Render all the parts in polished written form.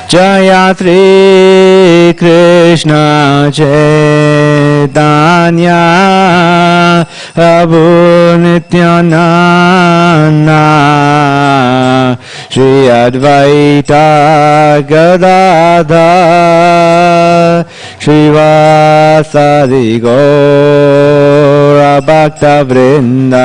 Jaya Sri Krishna Chaitanya Prabhu Nityananda Shri Advaita Gadadhar Srivasadi Gaura Bhakta Vrinda.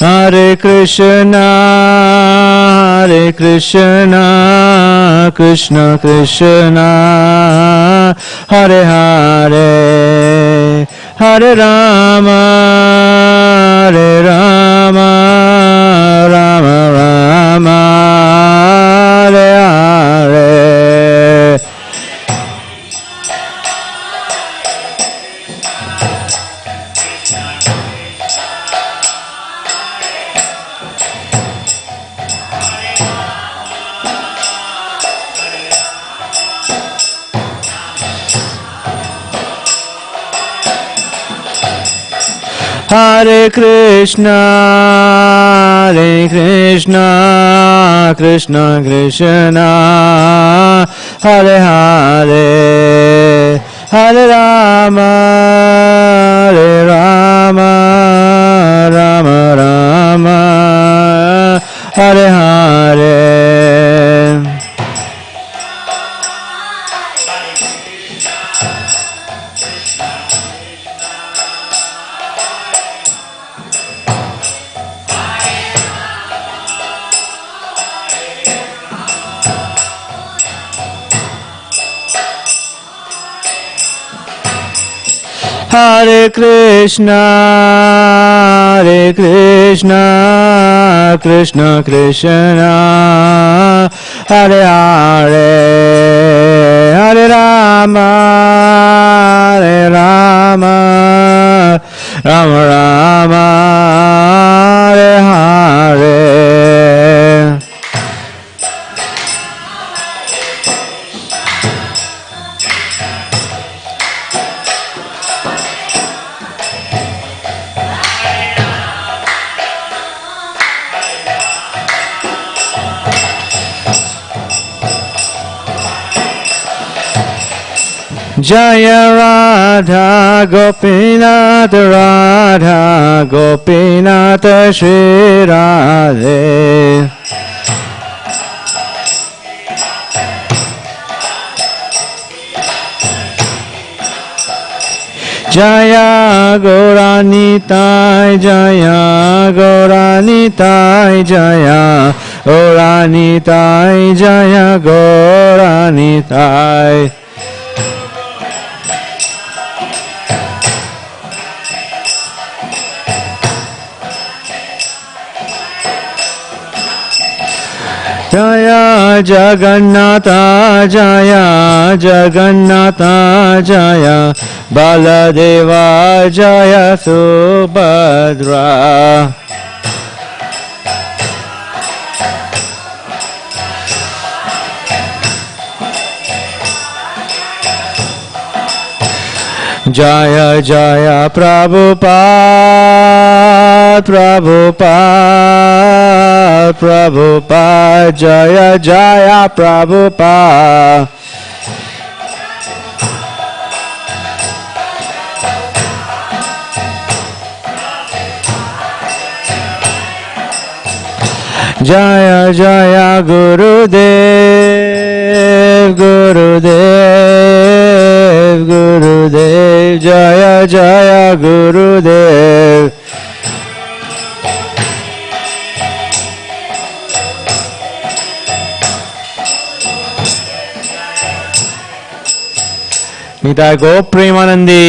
Hare Krishna, Krishna Krishna, Hare Hare, Hare Rama, Rama Rama, Hare Hare. Hare Krishna, Krishna Krishna, Hare Hare, Hare Rama, Rama Rama, Hare Hare. Hare Krishna, Krishna Krishna, Hare Hare, Hare Rama, Rama Rama, Hare Hare. Jaya Radha Gopinath, Radha Gopinath, Shri Radhe. Jaya Gauranitai, Jaya Gauranitai, Jaya Gauranitai, Jaya Gauranitai. Jaya Jagannatha, Jaya Jagannatha, Jaya Baladeva, Jaya Subhadra. Jaya Jaya Prabhupada, Prabhupada, Prabhupada, Jaya Jaya Prabhupada. Jaya Jaya Gurudev, Gurudev, Gurudev, Jaya Jaya Gurudev. Nitai Go Premanandi.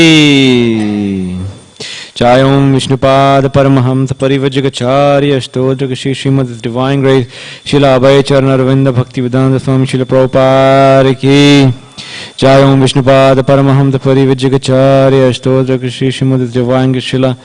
Jai Om Vishnupada Paramahamsa Parivajagacharya Stodra Shri Srimad Divine Grace Srila Abhay Charana Ravinda Bhakti Vedanta Swami Srila Prabhupada Ki Jai Om Vishnupada Paramahamsa Parivajjagacharya Ashtodra Krishi Srimad Divine Shila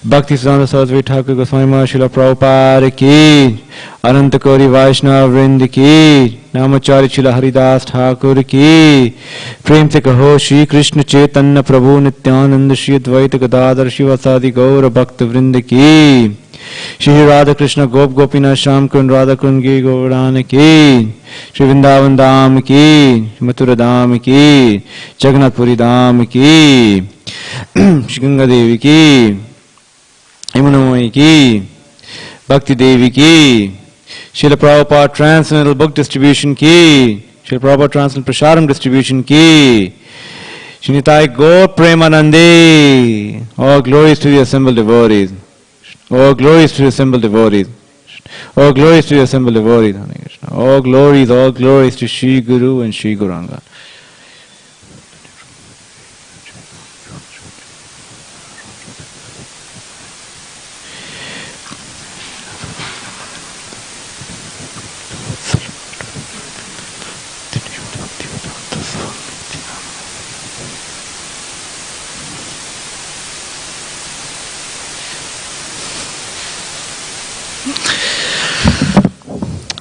Bhakti Siddhanta Saraswati Thakur Goswami Maharaj Srila Prabhupada Ki Ananta Kori Vaishnava Vrind Ki Namacharya Srila Haridas Thakur Ki Prem Se Kaho Shri Krishna Chaitanya Prabhu Nityananda Shri Advaita Gadadhar Shivasadi Gaura Bhakta Vrind Ki Shri Radha Krishna Gop Gopinath Sham Kun Radha Kungi Govardhana Ki Shri Vrindavan Dham Ki Mathura Dham Ki Jagannath Puri Dham Ki Shri Ganga Devi Ki Yamunamai Ki Bhakti Devi Ki Srila Prabhupada Transcendental Book Distribution Ki Srila Prabhupada Transcendental Prasharam Distribution Ki Shri Nitai Gaur Premanande. All glories to the assembled devotees. All glories to the assembled devotees. All glories to the assembled devotees. All glories to Shri Guru and Shri Gauranga.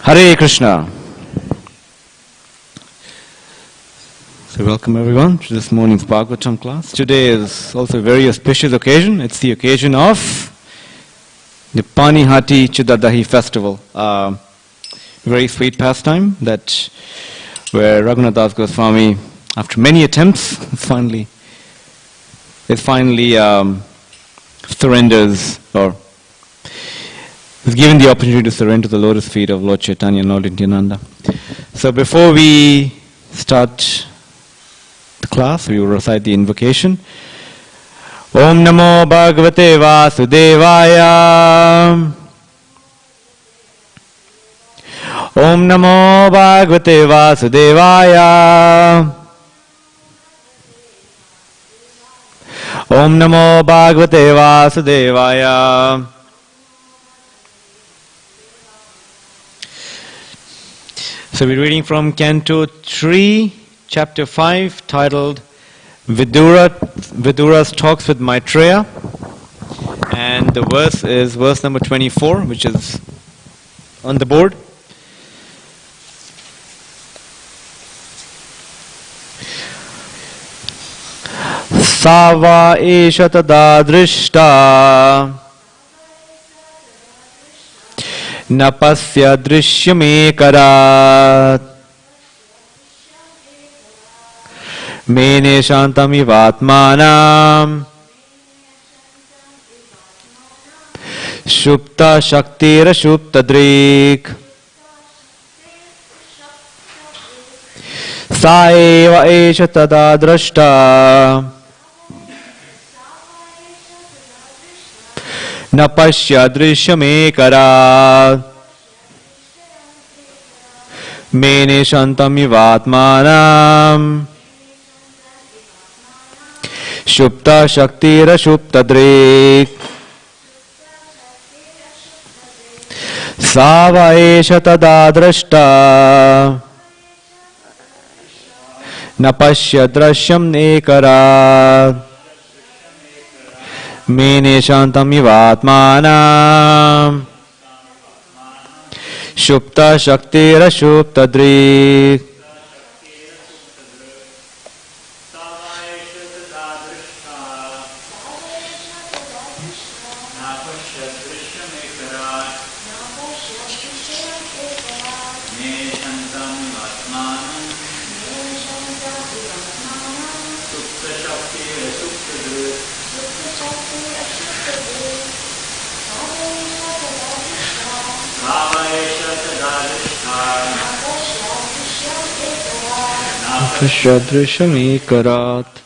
Hare Krishna. So welcome everyone to this morning's Bhagavatam class. Today is also a very auspicious occasion. It's the occasion of the Panihati Chudadahi festival. Very sweet pastime that where Raghunath Das Goswami, after many attempts, finally surrenders or is given the opportunity to surrender to the lotus feet of Lord Chaitanya and Lord Nityananda. So before we start the class, we will recite the invocation. Om Namo Bhagavate Vasudevaya. Om Namo Bhagavate Vasudevaya. Om Namo Bhagavate Vasudevaya. So we're reading from Canto 3, Chapter 5, titled Vidura's Talks with Maitreya. And the verse is verse number 24, which is on the board. Sava esha tada drishta Napasya drishyame karat Mene shantamivatmanam Shupta shaktira shupta drik Saeva esha tada drashta Napasya drishyame karat Mene shantamivatmanam Shupta shaktira shupta drik Sava esha tada drashta Napasya drishyam nekarat Mene shantamivatmanam Shupta shaktira shupta drik Shadrishyame karat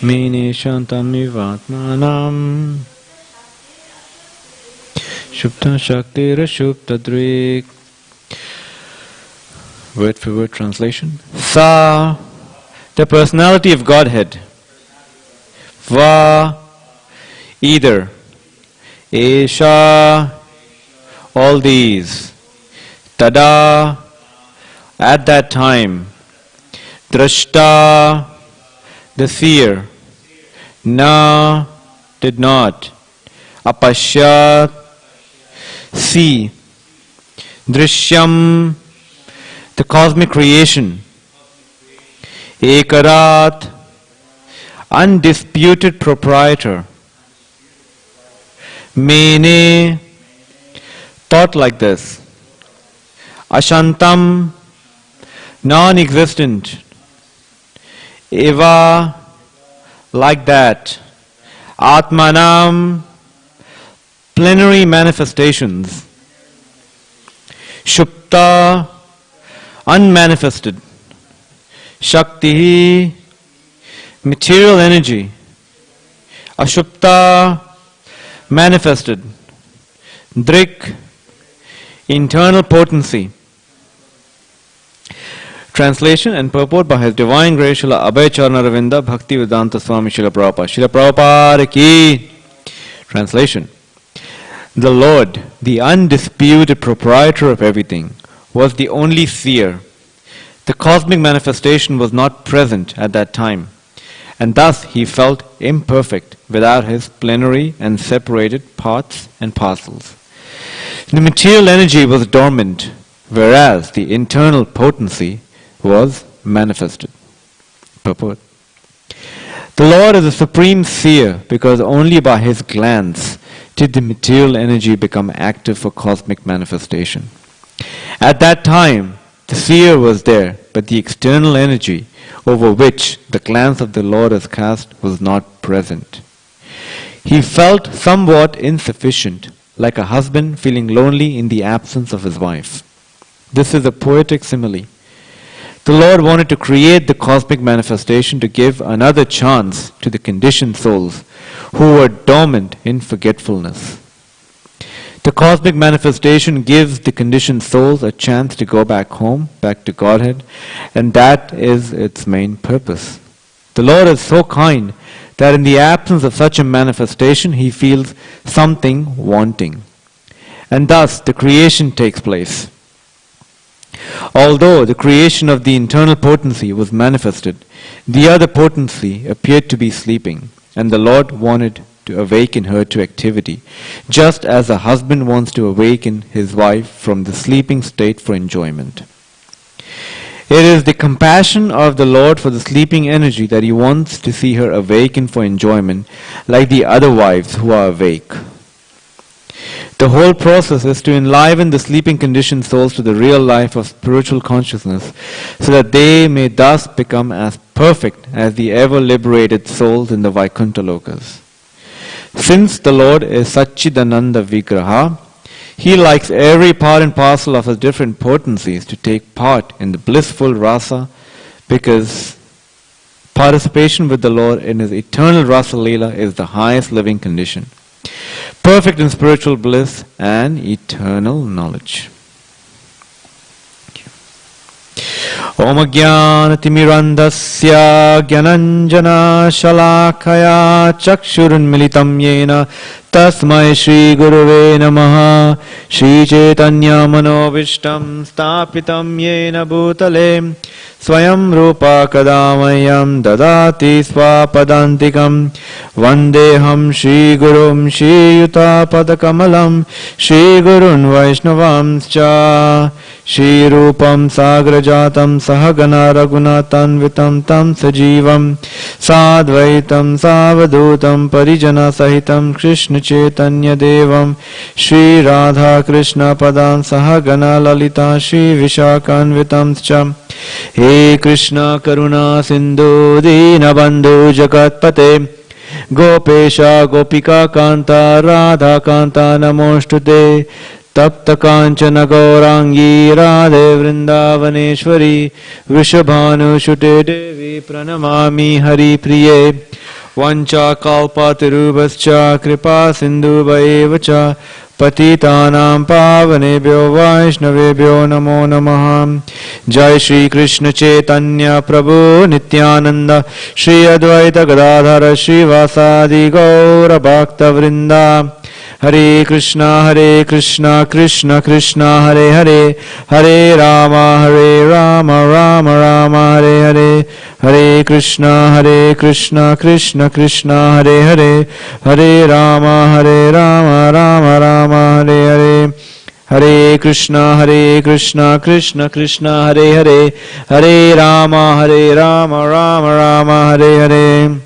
Mene shantamivatmanam Shupta shaktira shupta drik. Word for word translation. Sa, the personality of Godhead. Va, either. Esha, all these. Tada, At that time, Drashta, the seer, Na, did not, Apashyat, see, Drishyam, the cosmic creation, Ekarat, undisputed proprietor, Mene, thought like this, Ashantam, non-existent, Eva, like that, Atmanam, plenary manifestations, Shupta, unmanifested, Shakti, material energy, Ashupta, manifested, Drik, internal potency. Translation and purport by His Divine Grace Srila Abhay Charana Ravinda Bhakti Vedanta Swami Srila Prabhupada. Srila Prabhupada ki. Translation. The Lord, the undisputed proprietor of everything, was the only seer. The cosmic manifestation was not present at that time, and thus he felt imperfect without his plenary and separated parts and parcels. The material energy was dormant, whereas the internal potency was manifested. Purport. The Lord is the supreme seer because only by his glance did the material energy become active for cosmic manifestation. At that time, the seer was there, but the external energy over which the glance of the Lord is cast was not present. He felt somewhat insufficient, like a husband feeling lonely in the absence of his wife. This is a poetic simile. The Lord wanted to create the cosmic manifestation to give another chance to the conditioned souls who were dormant in forgetfulness. The cosmic manifestation gives the conditioned souls a chance to go back home, back to Godhead, and that is its main purpose. The Lord is so kind that in the absence of such a manifestation, He feels something wanting. And thus the creation takes place. Although the creation of the internal potency was manifested, the other potency appeared to be sleeping, and the Lord wanted to awaken her to activity, just as a husband wants to awaken his wife from the sleeping state for enjoyment. It is the compassion of the Lord for the sleeping energy that He wants to see her awaken for enjoyment, like the other wives who are awake. The whole process is to enliven the sleeping conditioned souls to the real life of spiritual consciousness, so that they may thus become as perfect as the ever-liberated souls in the Vaikuntha Lokas. Since the Lord is Satchidananda Vigraha, He likes every part and parcel of His different potencies to take part in the blissful rasa, because participation with the Lord in His eternal rasa leela is the highest living condition, perfect in spiritual bliss and eternal knowledge. Om Jnanatimirandasya Gyananjana Shalakaya Chakshurun Militam Yena Tasmai Shri Guruve Namaha Shri Chaitanya Manovishtam Stapitam Yena Bhutale Swayam Rupa Kadamayam Dadati Swapadantikam Vandeham Shri Gurum Shri Yuta Padakamalam Shri Gurun Vaishnavamscha Shri Rupam Sagrajatam Sahagana Raghunathanvitam Tam Sajivam Sadvaitam Savadutam Parijana Sahitam Krishna Chaitanya Devam Shri Radha Krishna Padam Sahagana Lalita Shri Vishakhanvitam Cham He Krishna Karuna Sindhu Dinabandhu Jagatpate Gopesha Gopika Kanta Radha Kanta Namostute Tapta Kanchana Gaurangi Radhe Vrindavaneshwari Vishabhanu Shute Devi Pranamami Hari Priye Vancha Kalpa Tirubhascha Kripa Sindhu Vaevacha Patitanam Pavanebhyo Vaishnavebhyo Namo Namaha Jai Shri Krishna Chaitanya Prabhu Nityananda Shri Advaita Gadadhara Shri Vasadi Gaura Bhakta Vrinda Hare Krishna, Krishna Krishna, Hare Hare, Hare Rama, Rama Rama, Hare Hare, Hare Krishna, Krishna Krishna, Hare Hare, Hare Rama, Rama Rama, Hare Hare. Hare Krishna, Krishna Krishna, Hare Hare, Hare Rama, Rama Rama, Hare Hare.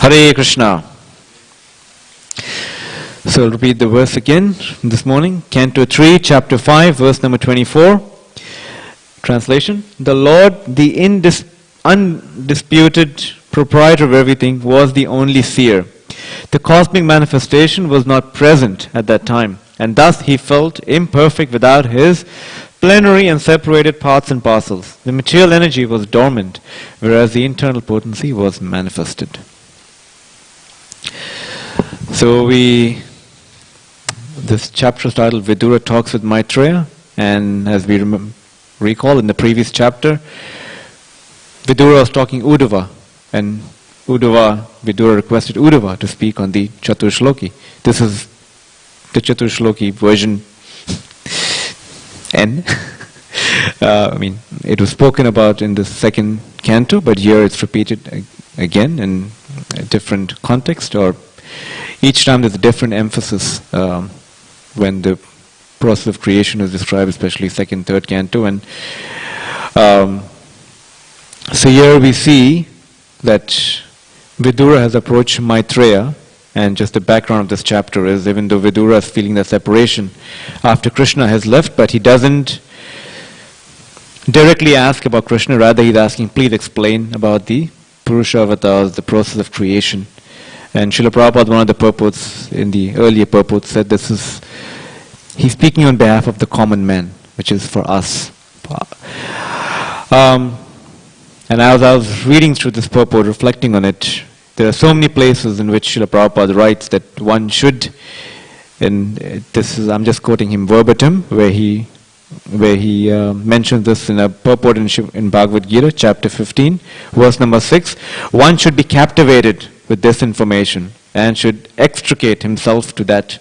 Hare Krishna. So I'll repeat the verse again this morning. Canto 3, Chapter 5, verse number 24. Translation. The Lord, the undisputed proprietor of everything, was the only seer. The cosmic manifestation was not present at that time, and thus he felt imperfect without his plenary and separated parts and parcels. The material energy was dormant, whereas the internal potency was manifested. So this chapter is titled Vidura Talks with Maitreya, and as we recall in the previous chapter, Vidura was talking Uddhava, and Vidura requested Uddhava to speak on the Chaturshloki. This is the Chaturshloki version N. It was spoken about in the second canto, but here it's repeated again in a different context, or each time there's a different emphasis when the process of creation is described, especially second, third canto. And so here we see that Vidura has approached Maitreya, and just the background of this chapter is, even though Vidura is feeling the separation after Krishna has left, but he doesn't directly ask about Krishna, rather he's asking, please explain about the Purusha avatars, the process of creation. And Srila Prabhupada, one of the purports in the earlier purports, said he's speaking on behalf of the common man, which is for us. And as I was reading through this purport, reflecting on it, there are so many places in which Srila Prabhupada writes that one should, and I'm just quoting him verbatim, where he mentions this in a purport in Bhagavad Gita, chapter 15, verse number 6. One should be captivated with this information and should extricate himself to that,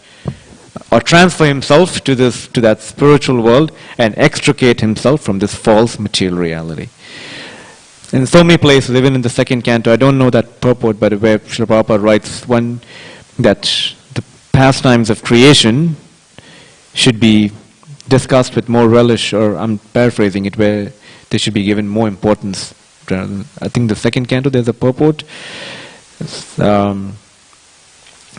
or transfer himself to that spiritual world and extricate himself from this false material reality. In so many places, even in the second canto, I don't know that purport, but where Srila Prabhupada writes that the pastimes of creation should be discussed with more relish, or I'm paraphrasing it, where they should be given more importance. I think the second canto there's a purport.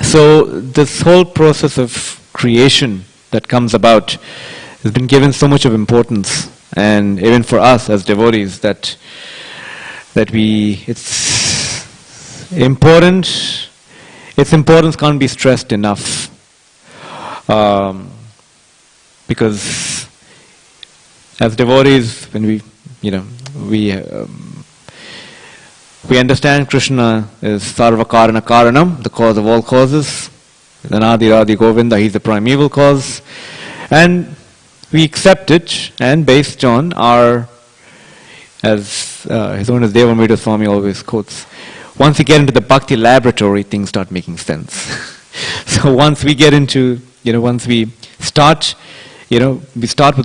So this whole process of creation that comes about has been given so much of importance, and even for us as devotees, that it's important. Its importance can't be stressed enough, because as devotees, when we understand Krishna is Sarva Karana Karanam, the cause of all causes. Anadi Radhi Govinda, he's the primeval cause. And we accept it, and based on as His Holiness Devamrita Swami always quotes, once you get into the bhakti laboratory, things start making sense. So once we get into, once we start with a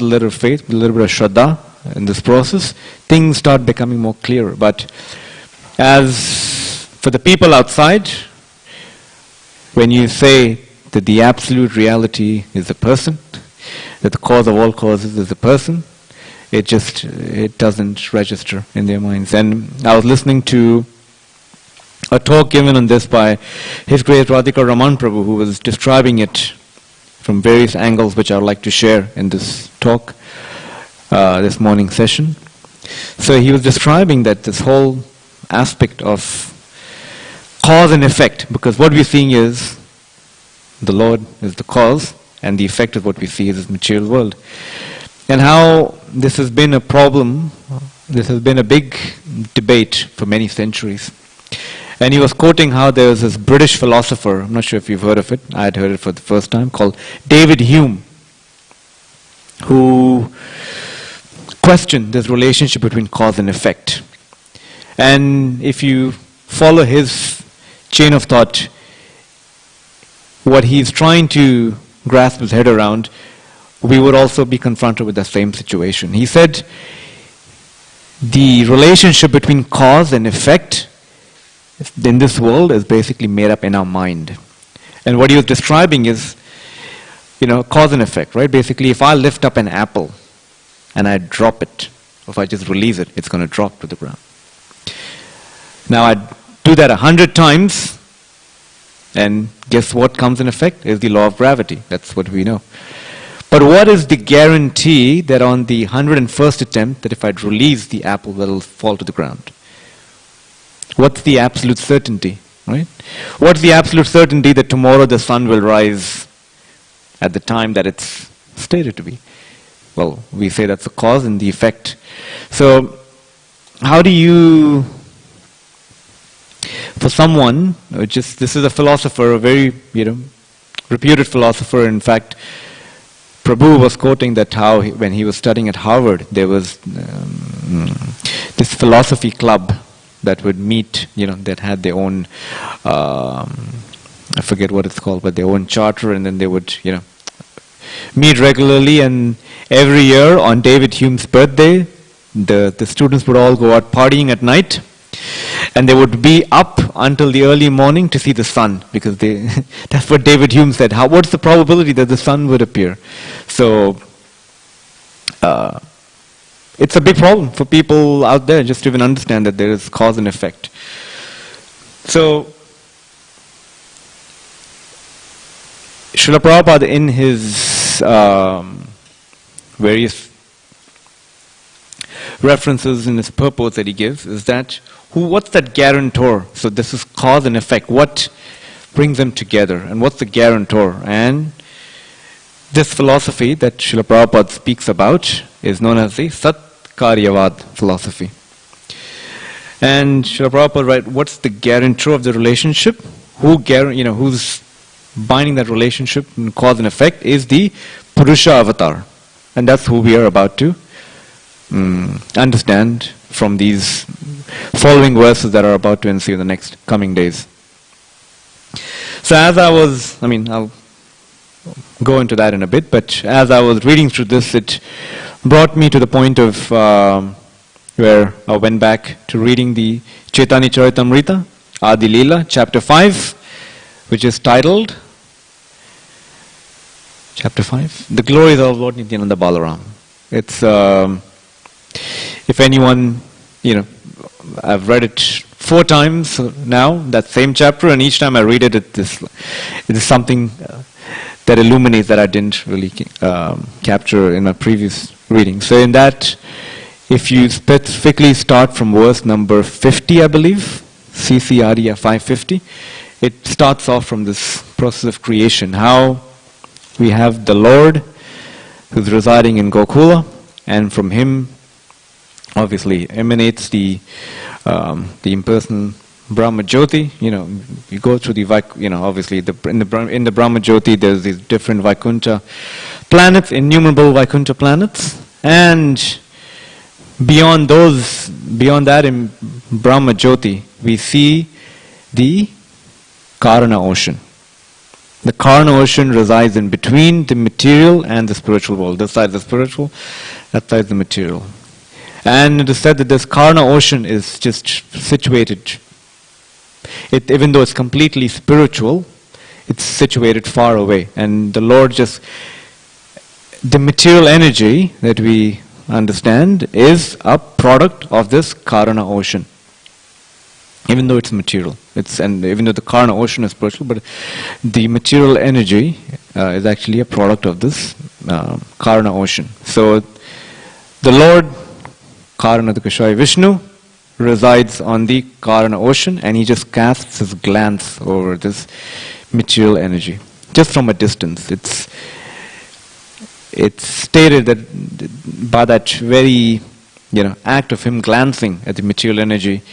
little faith, with a little bit of shraddha in this process, things start becoming more clear. But as for the people outside, when you say that the absolute reality is a person, that the cause of all causes is a person, it doesn't register in their minds. And I was listening to a talk given on this by His Grace Radhika Raman Prabhu, who was describing it from various angles, which I would like to share in this talk, this morning session. So he was describing that this whole aspect of cause and effect, because what we're seeing is the Lord is the cause, and the effect of what we see is this material world. And how this has been a problem, this has been a big debate for many centuries. And he was quoting how there was this British philosopher, I'm not sure if you've heard of it, I had heard it for the first time, called David Hume, who questioned this relationship between cause and effect. And if you follow his chain of thought, what he's trying to grasp his head around, we would also be confronted with the same situation. He said the relationship between cause and effect in this world is basically made up in our mind. And what he was describing is, cause and effect, right? Basically, if I lift up an apple and I drop it, or if I just release it, it's going to drop to the ground. Now, I do that 100 times, and guess what comes in effect? Is the law of gravity. That's what we know. But what is the guarantee that on the 101st attempt, that if I release the apple, that will fall to the ground? What's the absolute certainty, right? What's the absolute certainty that tomorrow the sun will rise at the time that it's stated to be? Well, we say that's the cause and the effect. So, how do you, for someone, this is a philosopher, a very, reputed philosopher. In fact, Prabhu was quoting that how when he was studying at Harvard, there was this philosophy club that would meet, that had their own, I forget what it's called, but their own charter, and then they would, meet regularly, and every year on David Hume's birthday, the students would all go out partying at night, and they would be up until the early morning to see the sun, because that's what David Hume said. What's the probability that the sun would appear? So, it's a big problem for people out there just to even understand that there is cause and effect. So, Srila Prabhupada, in his various references in his purport that he gives, is that what's that guarantor? So this is cause and effect. What brings them together? And what's the guarantor? And this philosophy that Srila Prabhupada speaks about is known as the Satkaryavad philosophy. And Srila Prabhupada writes, what's the guarantor of the relationship? Who's binding that relationship in cause and effect is the Purusha avatar. And that's who we are about to understand from these following verses that are about to ensue in the next coming days. So as I'll go into that in a bit, but as I was reading through this, it brought me to the point of where I went back to reading the Chaitanya Charitamrita, Adi Leela, chapter 5, which is titled, chapter 5, The Glories of Lord Nityananda Balaram. It's, if anyone, I've read it 4 times now, that same chapter, and each time I read it, it is something that illuminates that I didn't really capture in my previous reading. So in that, if you specifically start from verse number 50, I believe, CCRDF 550, it starts off from this process of creation, how we have the Lord who's residing in Gokula, and from him obviously emanates the impersonal Brahma Jyoti. You go through the obviously in the Brahma Jyoti there's these different Vaikuntha planets, innumerable Vaikuntha planets, and beyond that in Brahma Jyoti we see the Karana ocean. The Karana ocean resides in between the material and the spiritual world. This side is the spiritual, that side is the material. And it is said that this Karana ocean is just situated, even though it's completely spiritual, it's situated far away. And the Lord the material energy that we understand is a product of this Karana ocean. Even though it's material, and even though the Karana ocean is spiritual, but the material energy is actually a product of this Karana ocean. So the Lord Karanadakashaya Vishnu resides on the Karana ocean, and he just casts his glance over this material energy just from a distance. It's stated that by that very act of him glancing at the material energy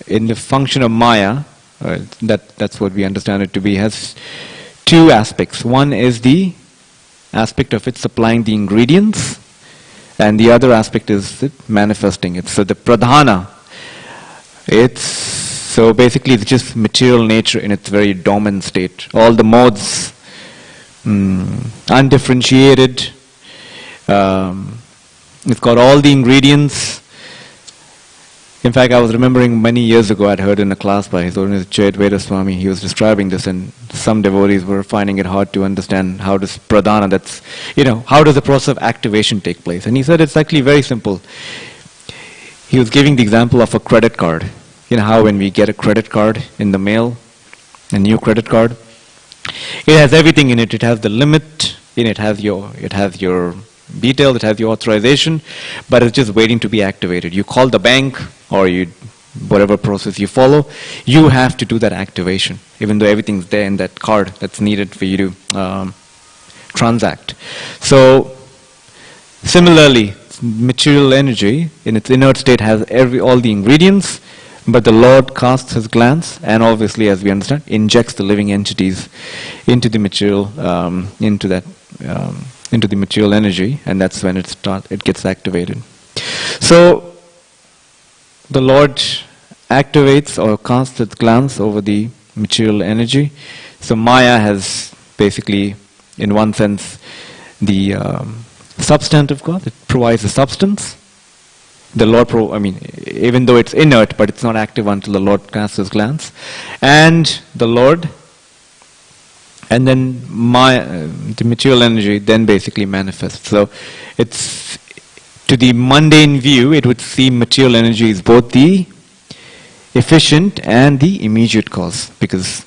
in the function of Maya, that's what we understand it to be, has two aspects. One is the aspect of it supplying the ingredients, and the other aspect is it manifesting it. So the pradhana, so basically it's just material nature in its very dormant state. All the modes, undifferentiated, it's got all the ingredients. In fact, I was remembering many years ago, I'd heard in a class by His Holiness Jayadvaita Swami, he was describing this, and some devotees were finding it hard to understand how does pradhana, how does the process of activation take place. And he said it's actually very simple. He was giving the example of a credit card. You know how when we get a credit card in the mail, a new credit card, it has everything in it. It has the limit, it has your details, it has your authorization, but it's just waiting to be activated. You call the bank, or whatever process you follow, you have to do that activation, even though everything's there in that card that's needed for you to transact. So similarly, material energy in its inert state has all the ingredients, but the Lord casts His glance, and obviously, as we understand, injects the living entities into the material, into the material energy, and that's when it gets activated. So the Lord activates or casts its glance over the material energy. So Maya has basically, in one sense, the substance of God. It provides the substance. The Lord, even though it's inert, but it's not active until the Lord casts His glance. And the Lord, and then the material energy then basically manifests. So it's, to the mundane view, it would seem material energy is both the efficient and the immediate cause, because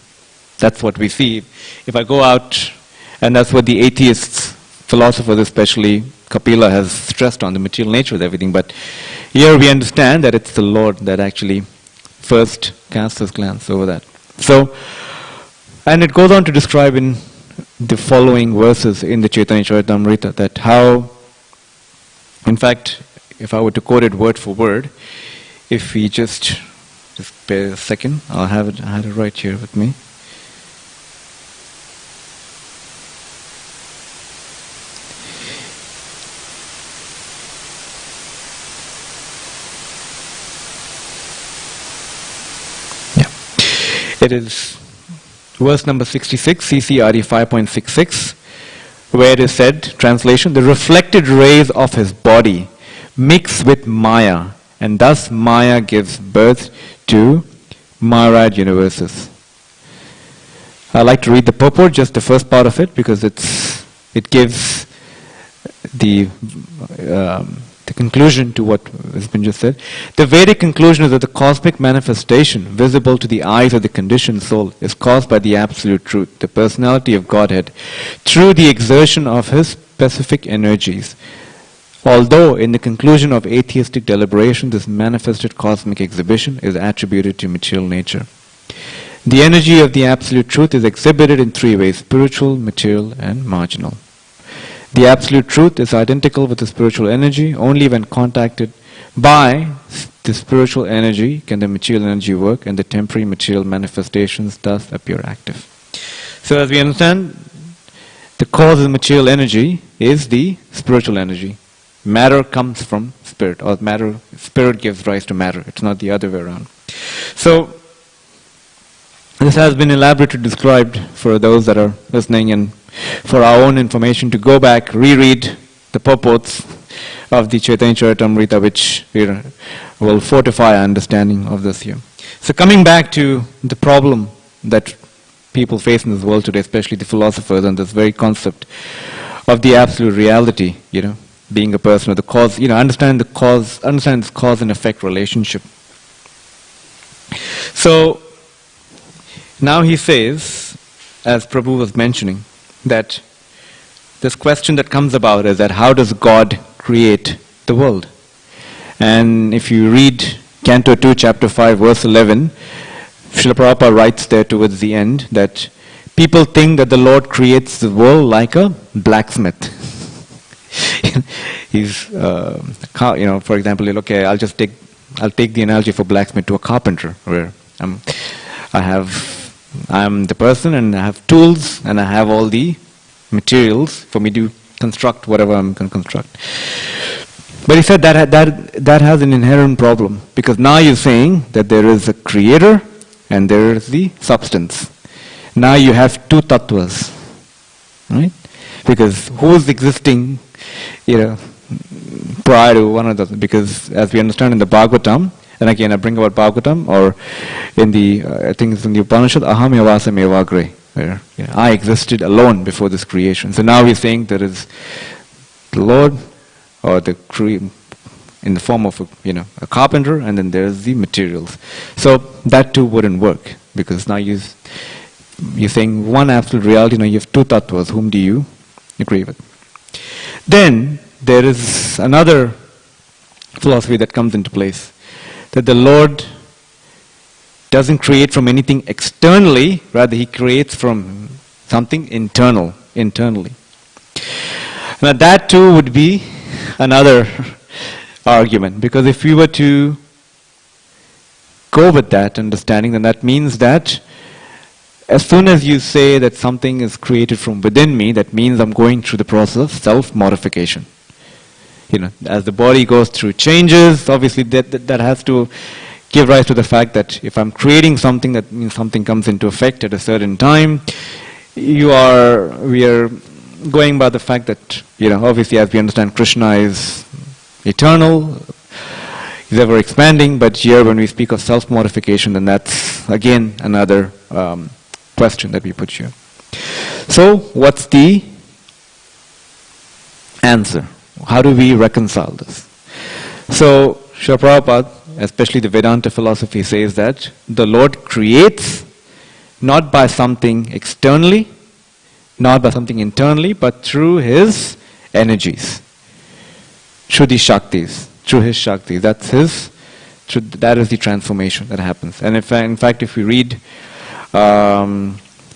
that's what we see. If I go out, and that's what the atheists, philosophers especially, Kapila has stressed on the material nature of everything, but here we understand that it's the Lord that actually first casts His glance over that. So, and it goes on to describe in the following verses in the Chaitanya Charitamrita that how, in fact, if I were to quote it word for word, if we just bear a second, I had it right here with me. It is verse number 66, CCRE 5.66, where it is said, translation, the reflected rays of his body mix with Maya, and thus Maya gives birth to Myriad universes. I like to read the purport, just the first part of it, because it gives the conclusion to what has been just said. The Vedic conclusion is that the cosmic manifestation visible to the eyes of the conditioned soul is caused by the Absolute Truth, the personality of Godhead, through the exertion of His specific energies. Although in the conclusion of atheistic deliberation, this manifested cosmic exhibition is attributed to material nature. The energy of the Absolute Truth is exhibited in three ways: spiritual, material, and marginal. The Absolute Truth is identical with the spiritual energy. Only when contacted by the spiritual energy can the material energy work, and the temporary material manifestations thus appear active. So as we understand, the cause of material energy is the spiritual energy. Matter comes from spirit, or spirit gives rise to matter. It's not the other way around. So this has been elaborately described for those that are listening, and for our own information to go back, reread the purports of the Chaitanya Charitamrita, which will fortify our understanding of this here. So coming back to the problem that people face in this world today, especially the philosophers, and this very concept of the absolute reality, being a person of the cause, understand this cause and effect relationship. So now he says, as Prabhu was mentioning, that this question that comes about is that how does God create the world? And if you read Canto 2, Chapter 5, verse 11, Srila Prabhupada writes there towards the end that people think that the Lord creates the world like a blacksmith. He's, for example, okay, I'll just take I'll take the analogy for blacksmith to a carpenter, where I'm the person and I have tools and I have all the materials for me to construct whatever I'm going to construct. But he said that has an inherent problem, because now you're saying that there is a creator and there is the substance. Now you have two tattvas, right? Because who is existing, prior to one another? Because as we understand in the Bhagavatam, and again I bring about Bhagavatam, or in the I think it's in the Upanishad, Aham Yavasam Evagre, where I existed alone before this creation. So now we're saying there is the Lord, or in the form of a carpenter, and then there's the materials. So that too wouldn't work, because now you're saying one absolute reality. Now you have two tattvas. Whom do you agree with? Then there is another philosophy that comes into place, that the Lord doesn't create from anything externally, rather he creates from something internally. Now that too would be another argument, because if we were to go with that understanding, then that means that as soon as you say that something is created from within me, that means I'm going through the process of self-modification. As the body goes through changes, obviously that has to give rise to the fact that if I'm creating something, that means something comes into effect at a certain time. We are going by the fact that, obviously as we understand, Krishna is eternal, is ever expanding, but here when we speak of self-modification, then that's again another question that we put here. So what's the answer? How do we reconcile this? So Srila Prabhupada, especially the Vedanta philosophy, says that the Lord creates not by something externally, not by something internally, but through his energies, through the Shaktis, through his Shaktis. That is the transformation that happens. And in fact, if we read,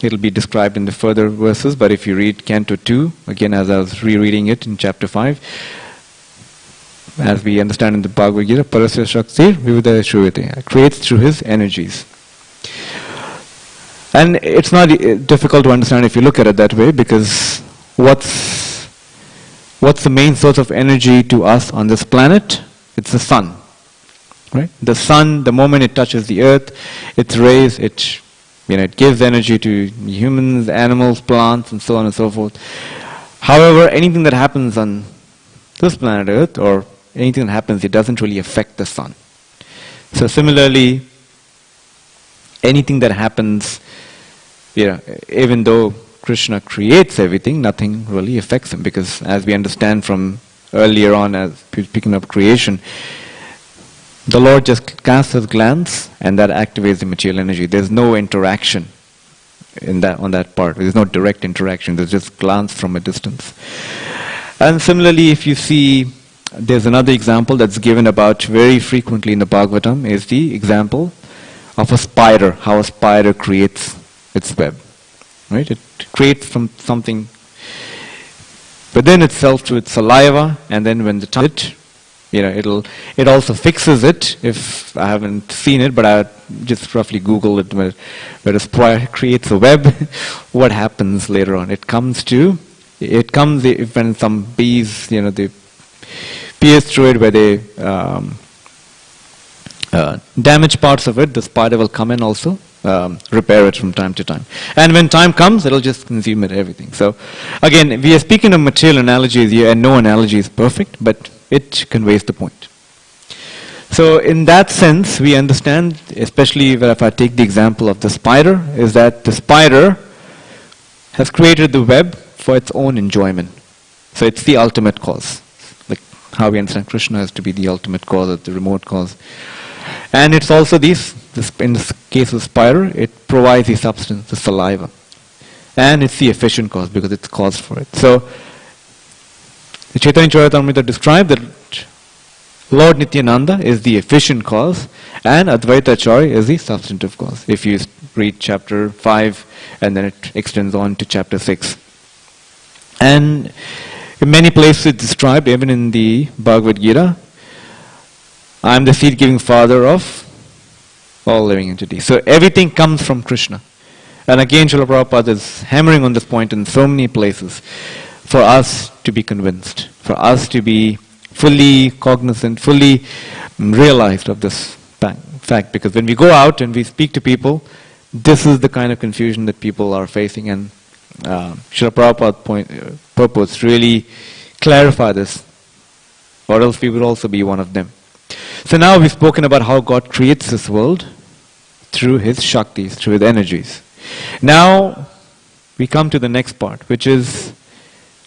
it'll be described in the further verses, but if you read Canto 2, again as I was rereading it in chapter 5, as we understand in the Bhagavad Gita, Parasya Shakti Vivida Shruvate, creates through his energies. And it's not difficult to understand if you look at it that way, because what's the main source of energy to us on this planet? It's the sun. Right? The sun, the moment it touches the earth, its rays, it gives energy to humans, animals, plants, and so on and so forth. However, anything that happens on this planet Earth, or anything that happens, it doesn't really affect the sun. So similarly, anything that happens, even though Krishna creates everything, nothing really affects him, because as we understand from earlier on, as speaking of creation, the Lord just casts his glance and that activates the material energy. There's no interaction on that part. There's no direct interaction. There's just glance from a distance. And similarly, if you see, there's another example that's given about very frequently in the Bhagavatam, is the example of a spider, how a spider creates its web. Right? It creates from something within itself through its saliva, and then when the time it also fixes it. If I haven't seen it, but I just roughly Google it, where a spider creates a web, what happens later on? It comes when some bees, they pierce through it, where they damage parts of it, the spider will come and also repair it from time to time. And when time comes, it'll just consume it, everything. So again, we are speaking of material analogies here, and no analogy is perfect, but it conveys the point. So in that sense, we understand, especially if I take the example of the spider, is that the spider has created the web for its own enjoyment. So it's the ultimate cause. Like how we understand Krishna has to be the ultimate cause, or the remote cause. And it's also this in this case of spider, it provides the substance, the saliva. And it's the efficient cause, because it's caused for it. So the Chaitanya Charitamrita described that Lord Nityananda is the efficient cause and Advaita Acharya is the substantive cause. If you read chapter 5 and then it extends on to chapter 6. And in many places it's described, even in the Bhagavad Gita, I am the seed-giving father of all living entities. So everything comes from Krishna. And again, Srila Prabhupada is hammering on this point in so many places for us to be convinced, for us to be fully cognizant, fully realized of this fact. Because when we go out and we speak to people, this is the kind of confusion that people are facing. And Srila Prabhupada's purpose really clarify this, or else we would also be one of them. So now we've spoken about how God creates this world through His Shaktis, through His energies. Now we come to the next part, which is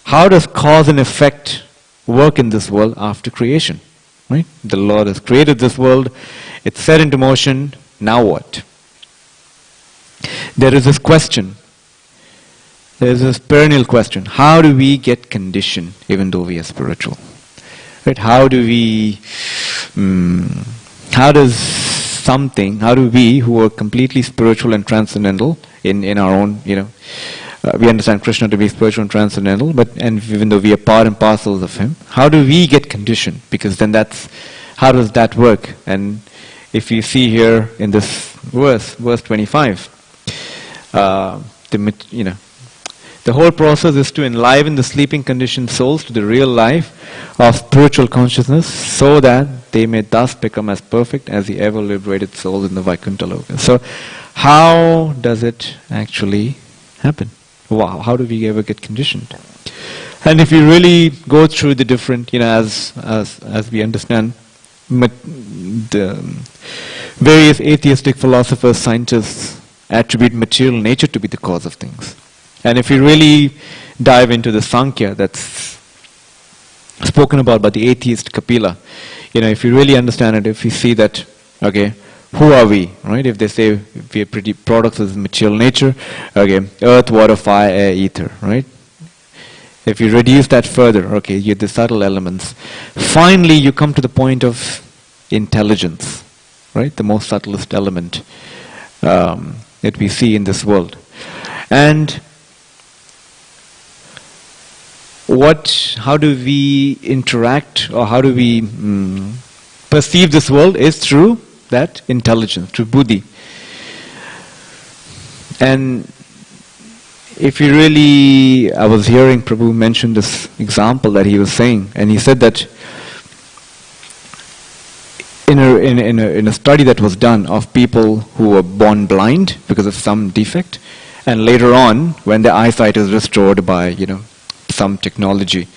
how does cause and effect work in this world after creation? Right? The Lord has created this world, it's set into motion, now what? There is this question, there is this perennial question, how do we get conditioned even though we are spiritual? Right? How do we who are completely spiritual and transcendental in our own, we understand Krishna to be spiritual and transcendental, and even though we are part and parcels of Him, how do we get conditioned? Because then how does that work? And if you see here in this verse 25, the whole process is to enliven the sleeping conditioned souls to the real life of spiritual consciousness, so that they may thus become as perfect as the ever liberated souls in the Vaikuntha Loka. So, how does it actually happen? Wow, how do we ever get conditioned? And if you really go through the different, as we understand, the various atheistic philosophers, scientists attribute material nature to be the cause of things. And if you really dive into the Sankhya that's spoken about by the atheist Kapila, if you really understand it, if you see that, okay, who are we, right? If they say we are pretty products of material nature, okay, earth, water, fire, air, ether, right? If you reduce that further, okay, you get the subtle elements. Finally, you come to the point of intelligence, right? The most subtlest element that we see in this world. And how do we interact, or how do we perceive this world is through that intelligence, through buddhi. And if you really, I was hearing Prabhu mention this example that he was saying, and he said that in a study that was done of people who were born blind because of some defect, and later on, when their eyesight is restored by, some technology,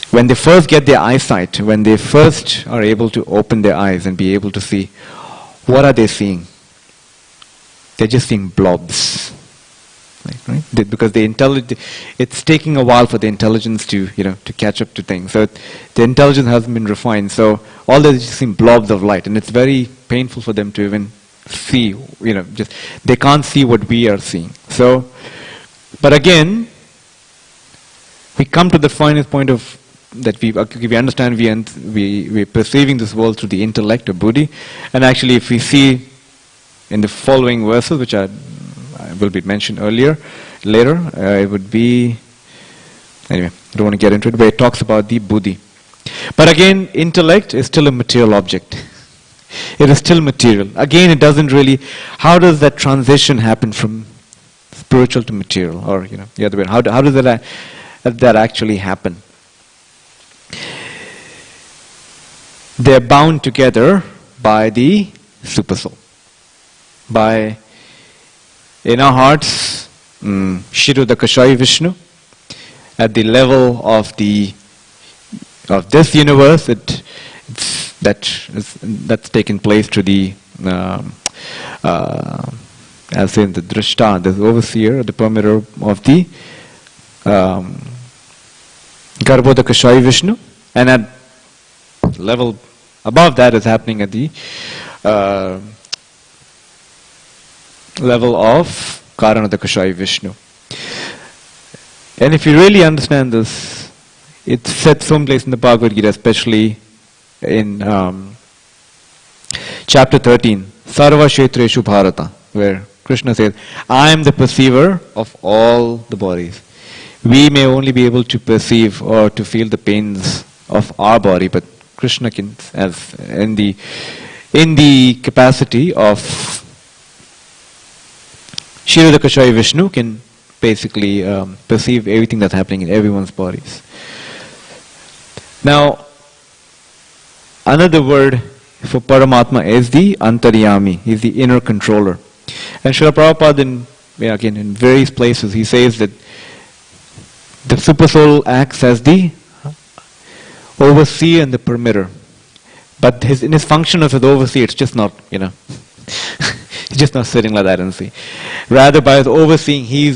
when they first get their eyesight, when they first are able to open their eyes and be able to see, what are they seeing? They're just seeing blobs, right? Because it's taking a while for the intelligence to catch up to things. So the intelligence hasn't been refined. So all they're just seeing blobs of light, and it's very painful for them to even see. They can't see what we are seeing. So, but again, we come to the finest point of that we understand we're perceiving this world through the intellect or buddhi. And actually, if we see in the following verses, which will be mentioned later, it would be, anyway, I don't want to get into it, but it talks about the buddhi. But again, intellect is still a material object. It is still material. Again, it doesn't really, how does that transition happen from spiritual to material, or the other way? How does that actually happen? They're bound together by the Supersoul. By, in our hearts, Shiruda Kashai Vishnu, at the level of this universe, that's taken place to the, as in the Drishta, the overseer, the permitter of the Garbhoda Kashai Vishnu, and at level above that is happening at the level of Karanada Kashai Vishnu. And if you really understand this, it's said someplace in the Bhagavad Gita, especially in chapter 13, Sarva Kshetreshu Bharata, where Krishna says, I am the perceiver of all the bodies. We may only be able to perceive or to feel the pains of our body, but Krishna can, as in the capacity of Kshirodakashayi Vishnu, can basically perceive everything that's happening in everyone's bodies. Now, another word for Paramatma is the Antaryami. He's the inner controller. And Srila Prabhupada, again, in various places, he says that the Supersoul acts as the overseer and the permitter. But in his function as an overseer, it's just not, he's just not sitting like that and see. Rather, by his overseeing, he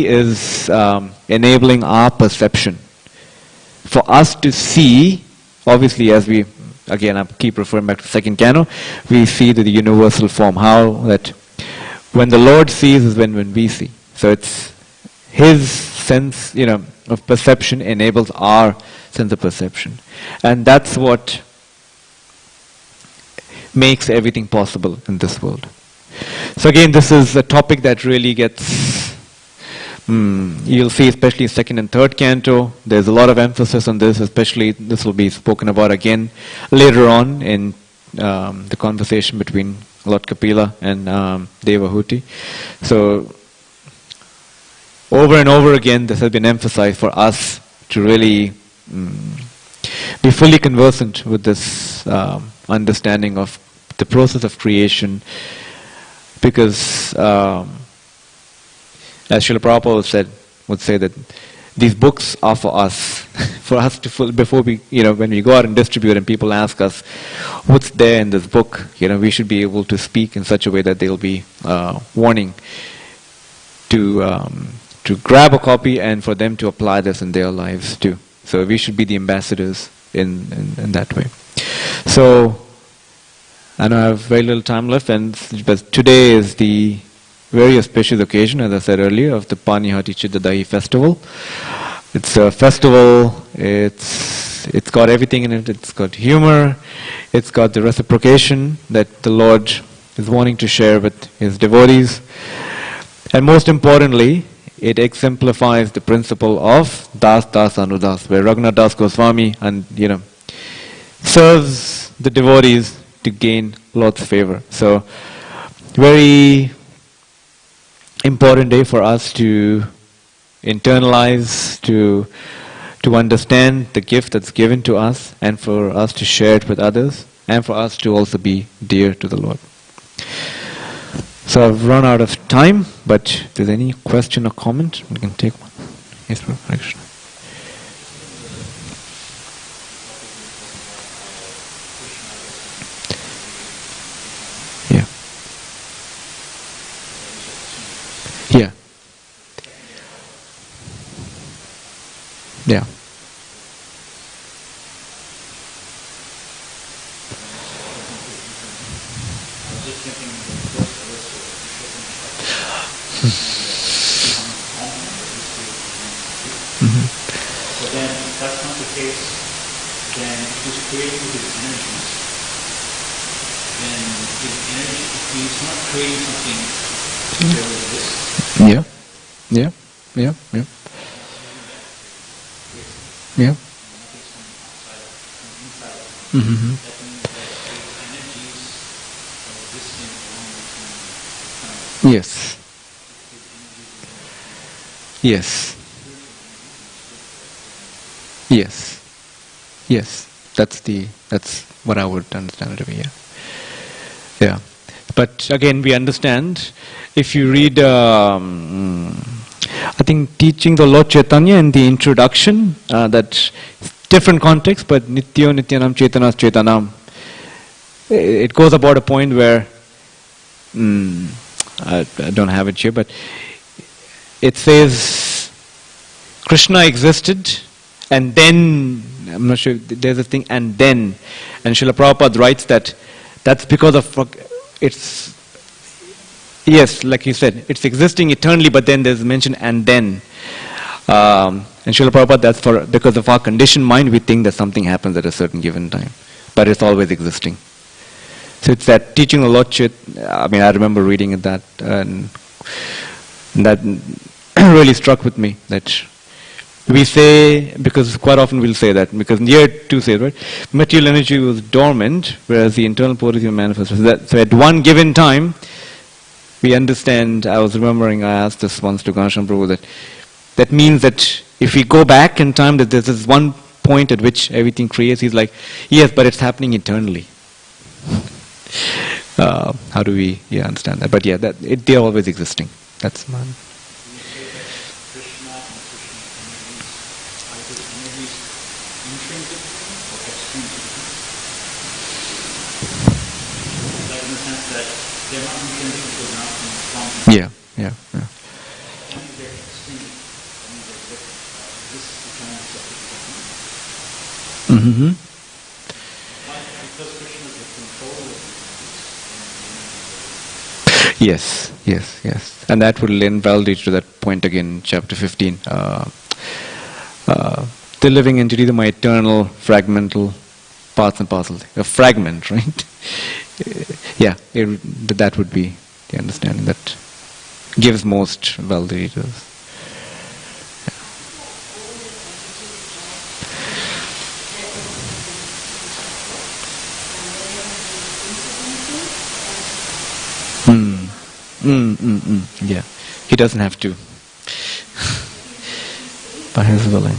is enabling our perception. For us to see, obviously, as we, again, I keep referring back to second canto, we see the universal form, how that when the Lord sees is when we see. So it's his sense, of perception enables our sense of perception. And that's what makes everything possible in this world. So again, this is a topic that really gets, you'll see especially second and third canto, there's a lot of emphasis on this, especially this will be spoken about again later on in the conversation between Lord Kapila and Devahuti. So over and over again, this has been emphasized for us to really be fully conversant with this understanding of the process of creation, because as Srila Prabhupada would say that these books are for us, for us to before we, when we go out and distribute and people ask us what's there in this book, we should be able to speak in such a way that they'll be wanting to grab a copy and for them to apply this in their lives too. So we should be the ambassadors in that way. So I know I have very little time left, but today is the very auspicious occasion, as I said earlier, of the Panihati Chiddadahi festival. It's a festival, it's got everything in it. It's got humor, it's got the reciprocation that the Lord is wanting to share with his devotees. And most importantly, it exemplifies the principle of Das Das Anudas, where Raghunath Das Goswami serves the devotees to gain Lord's favor. So, very important day for us to internalize, to understand the gift that's given to us, and for us to share it with others, and for us to also be dear to the Lord. So I've run out of time, but if there's any question or comment, we can take one. Yes, Prabhu. Hare Krishna. Yeah. Yeah. But then, if that's not the case, then he's creating his energies. Then his energy, he's not creating something to share with this. Yeah. Yeah. Yeah. Yeah. Yeah. Mm-hmm. Yes. Yes. Yes. Yes. That's what I would understand it to be, yeah. Yeah. But again, we understand, if you read, I think, Teaching the Lord Chaitanya in the introduction, that different context, but Nityo Nityanam Chaitanas Chaitanam, it goes about a point where, I don't have it here, but it says Krishna existed, and then, I'm not sure, there's a thing, and then, and Srila Prabhupada writes that that's because of, it's, yes, like you said, it's existing eternally, but then there's mention and then. And Srila Prabhupada, that's because of our conditioned mind, we think that something happens at a certain given time, but it's always existing. So it's that teaching a lot. I mean, I remember reading that, and that really struck with me, that We say, because quite often we'll say that, because here too says, right, material energy was dormant, whereas the internal potency manifests. So at one given time, we understand, I was remembering, I asked this once to Ghanshyam Prabhu, that means that if we go back in time, that there's this one point at which everything creates, he's like, yes, but it's happening eternally. How do we understand that? But yeah, they're always existing. That's man. Yeah. Mm-hmm. Yes. And that would lend validity to that point again, chapter 15. The living entity, my eternal, fragmental, parts and parcels. A fragment, right? That would be the understanding that gives most validity to us. Yeah, he doesn't have to. By his willing.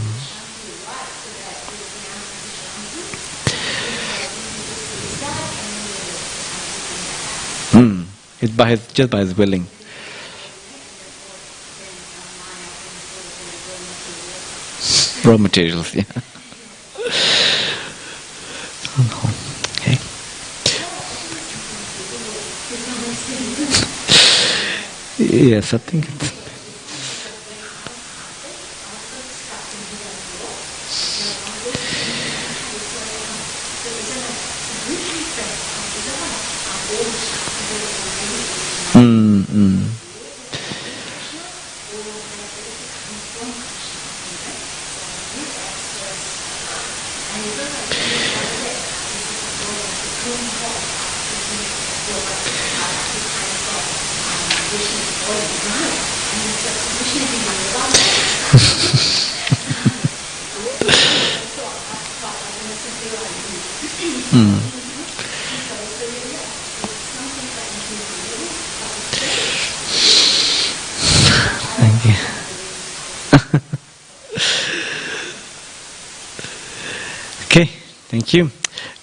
It's just by his willing. Raw materials, yeah. Okay. Yes, I think it's... Thank you. Okay, thank you.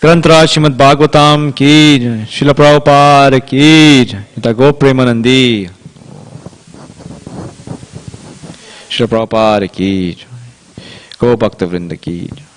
Grantra Srimad Bhagavatam ki jai, Srila Prabhupada ki jai, Ita Go Premanandi, Srila Prabhupada ki jai, Go Bhakta Vrinda ki jai.